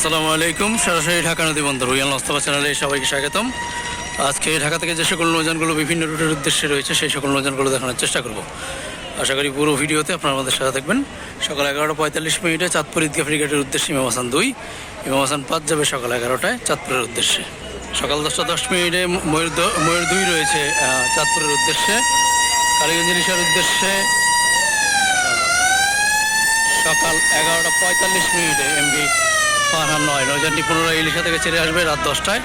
আসসালামু আলাইকুম। সরাসরি ঢাকা নদী বন্দর রুয়াল মোস্তফা চ্যানেলে সবাইকে স্বাগতম। আজকে ঢাকা থেকে যে সকল নৌযানগুলো বিভিন্ন রুটের উদ্দেশ্যে রয়েছে সেই সকল নৌযানগুলো দেখানোর চেষ্টা করব। আশা করি পুরো ভিডিওতে আপনারা আমাদের সাথে থাকবেন। সকাল 11:45 চাঁদপুর ঈদগাহ ফ্রিগেটের উদ্দেশ্যে ইমাম হাসান 2, ইমাম হাসান 5 যাবে সকাল 11টায় চাঁদপুরের উদ্দেশ্যে। সকাল 10:10 ময়ূর 2 রয়েছে চাঁদপুরের উদ্দেশ্যে। কালীগঞ্জ ইলিশার উদ্দেশ্যে সকাল 11:45 এমভি ফারহান 9 নৌযানটি পুনরায় ইলিশা থেকে ছেড়ে আসবে রাত 10টায়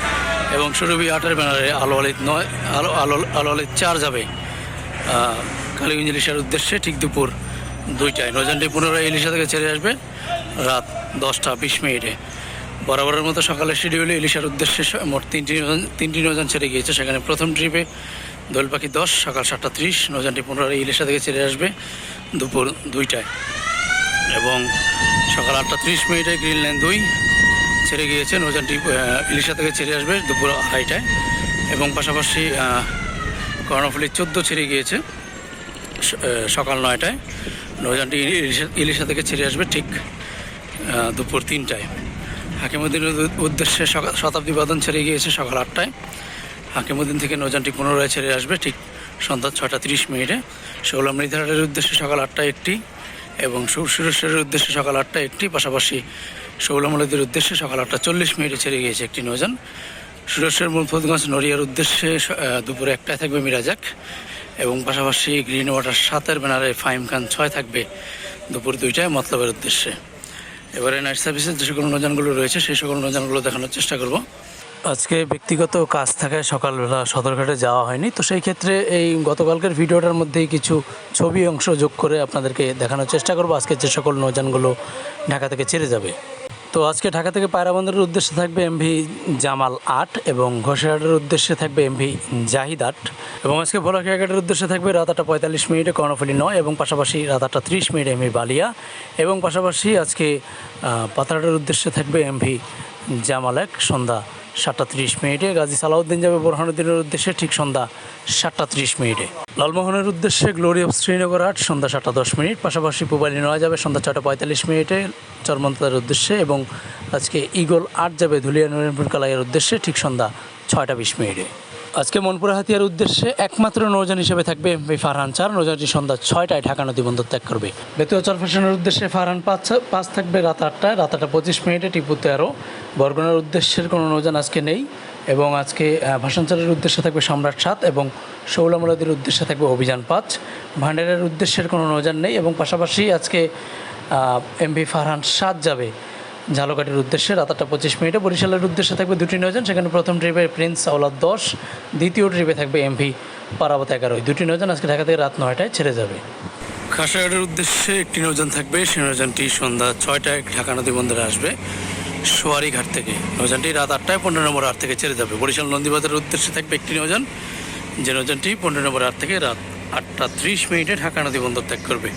এবং সুরভি 8-এর ব্যানারে আলো আলিদ 4 যাবে কালীগঞ্জ ইলিশার উদ্দেশ্যে ঠিক দুপুর 2টায়। নৌযানটি পুনরায় ইলিশা থেকে ছেড়ে আসবে রাত 10:20। বরাবরের মতো সকালের শিডিউলে ইলিশার উদ্দেশ্যে মোট তিনটি নৌযান ছেড়ে গিয়েছে। সেখানে প্রথম ট্রিপে দোয়েল পাখি 10 সকাল 7:30 নৌযানটি পুনরায় ইলিশা থেকে ছেড়ে আসবে দুপুর 2টায় এবং সকাল 8:30 গ্রিন লাইন 2 ছেড়ে গিয়েছে। নৌযানটি ইলিশা থেকে ছেড়ে আসবে দুপুর 2:30টায় এবং পাশাপাশি কর্ণফুলি 14 ছেড়ে গিয়েছে সকাল 9টায়। নৌযানটি ইলিশা থেকে ছেড়ে আসবে ঠিক দুপুর 3টায়। হাকিমুদ্দিনের উদ্দেশ্যে শতাব্দী বাদন ছেড়ে গিয়েছে সকাল 8টায়। হাকিমুদ্দিন থেকে নৌযানটি পুনরায় ছেড়ে আসবে ঠিক সন্ধ্যা 6:30। ষোলা মৃধারের উদ্দেশ্যে সকাল 8টায় একটি এবং সুরেশ্বরের উদ্দেশ্যে সকাল 8টায় একটি, পাশাপাশি শৌলামলদের উদ্দেশ্যে সকাল 8:40 ছেড়ে গিয়েছে একটি নৌযান। সুরেশ্বর মুলফতগঞ্জ নড়িয়ার উদ্দেশ্যে দুপুরে 1টায় থাকবে মিরাজাক এবং পাশাপাশি গ্রিন ওয়াটার 7-এর ব্যানারে ফাহিম খান 6 থাকবে দুপুর 2টায় মতলবের উদ্দেশ্যে। এবারে নাইট সার্ভিসের যে সকল নৌযানগুলো রয়েছে সেই সকল নৌযানগুলো দেখানোর চেষ্টা করব। আজকে ব্যক্তিগত কাজ থাকায় সকালবেলা সদরঘাটে যাওয়া হয়নি, তো সেই ক্ষেত্রে এই গতকালকের ভিডিওটার মধ্যেই কিছু ছবি অংশ যোগ করে আপনাদেরকে দেখানোর চেষ্টা করব আজকে যে সকল নৌযানগুলো ঢাকা থেকে ছেড়ে যাবে। তো আজকে ঢাকা থেকে পায়রা বন্দরের উদ্দেশ্যে থাকবে এমভি জামাল 8 এবং ঘোষাহাটের উদ্দেশ্যে থাকবে এমভি জাহিদ 8 এবং আজকে ভোলাখিয়াঘাটের উদ্দেশ্যে থাকবে রাত 8:45 কর্ণফুলি 9 এবং পাশাপাশি রাত 8:30 এমভি বালিয়া এবং পাশাপাশি আজকে পাতারহাটের উদ্দেশ্যে থাকবে এমভি জামাল 1 সন্ধ্যা 7:30। গাজী সালাউদ্দিন যাবে বোরহানুদ্দিনের উদ্দেশ্যে ঠিক সন্ধ্যা 7:30। লালমোহনের উদ্দেশ্যে গ্লোরি অফ শ্রীনগর 8 সন্ধ্যা 7:10। পাশাপাশি পুবালি 9 যাবে সন্ধ্যা 6:45 চরমন্তার উদ্দেশ্যে এবং আজকে ইগল 8 যাবে ধুলিয়া নরিনপুর কালাইয়ের উদ্দেশ্যে ঠিক সন্ধ্যা 6:20। আজকে মনপুরা হাতিয়ার উদ্দেশ্যে একমাত্র নৌযান হিসেবে থাকবে এমভি ফারহান 4 নৌযানটি সন্ধ্যা 6টায় ঢাকা নদী বন্দর ত্যাগ করবে। বেতুয়া চরফ্যাশনের উদ্দেশ্যে ফারহান 5 থাকবে রাত 8টায়, রাত 8:25 টিপু 13। বরগুনার উদ্দেশ্যের কোনো নৌযান আজকে নেই এবং আজকে ভাসানচারের উদ্দেশ্যে থাকবে সম্রাট 7 এবং শৌলামলাদের উদ্দেশ্যে থাকবে অভিযান 5। ভান্ডারের উদ্দেশ্যের কোনো নৌযান নেই এবং পাশাপাশি আজকে এমভি ফারহান 7 যাবে ঝালকাঠির উদ্দেশ্যে রাত 8:25। বরিশালের উদ্দেশ্যে থাকবে 2টি নৌযান, সেখানে প্রথম ট্রিপে প্রিন্স আওলাদ 10, দ্বিতীয় ট্রিপে থাকবে এমভি পারাবত 11। 2টি নৌযান আজকে ঢাকা থেকে রাত 9টায় ছেড়ে যাবে। খাসাঘাটের উদ্দেশ্যে একটি নৌযান থাকবে, সেই নৌযানটি সন্ধ্যা 6টায় ঢাকা নদী বন্দরে আসবে সোয়ারি ঘাট থেকে। নৌযানটি রাত 8টায় 15 নম্বর 8 থেকে ছেড়ে যাবে। বরিশাল নন্দীবাজারের উদ্দেশ্যে থাকবে একটি নৌযান, যে নৌযানটি 15 নম্বর 8 থেকে রাত 8:30 ঢাকা নদী বন্দর ত্যাগ করবে।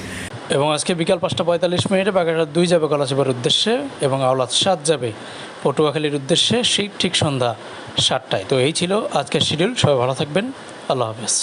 এবং আজকে বিকাল 5:45 বাগেরহাট 2 যাবে গলাচিপার উদ্দেশ্যে এবং আওলাদ 7 যাবে পটুয়াখালীর উদ্দেশ্যে ঠিক সন্ধ্যা 7টায়। তো এই ছিল আজকের শিডিউল। সবাই ভালো থাকবেন। আল্লাহ হাফেজ।